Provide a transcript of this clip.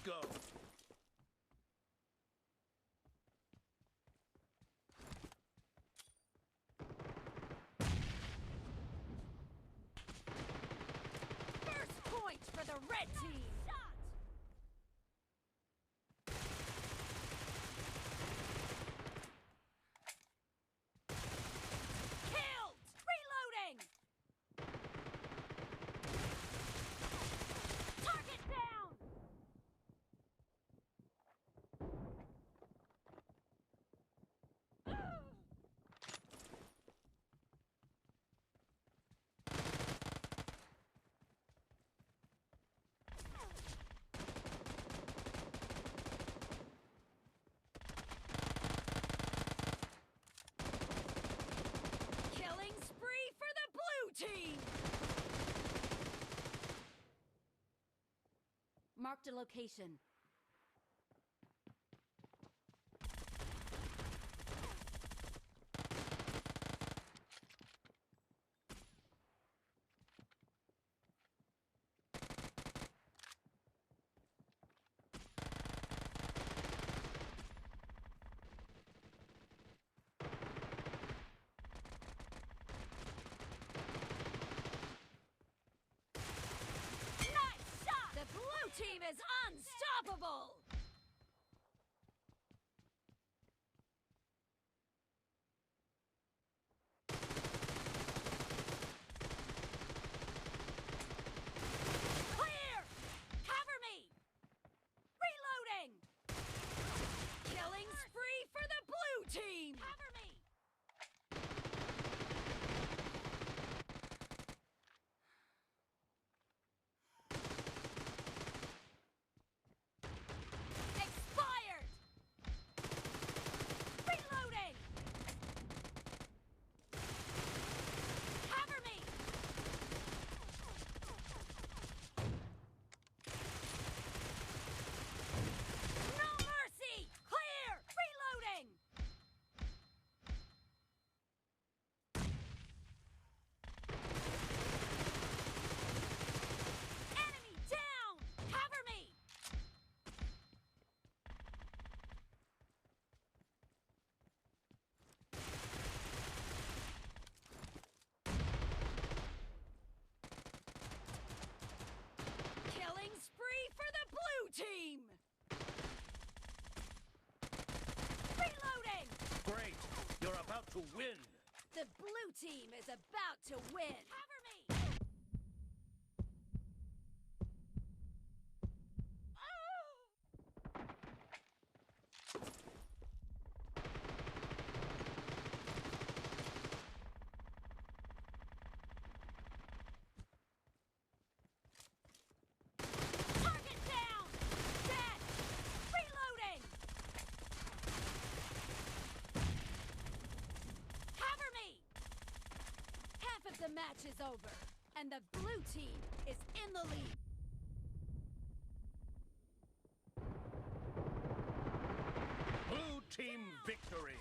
go. First point for the red team! Killed! Reloading! Target down! Killing spree for the blue team! Marked a location. Nice shot! The blue team is unstoppable! Clear! Cover me! Reloading! Killing spree for the blue team! Cover me! Expired! Reloading! Cover me! No mercy! Clear! Reloading! Enemy down! Cover me! Killing spree for the blue team! Reloading! Great! You're about to win! The blue team is about to win! Cover me! Target down! Dead! Reloading! Cover me! Half of the match is over, and the blue team is in the lead. Blue team victory!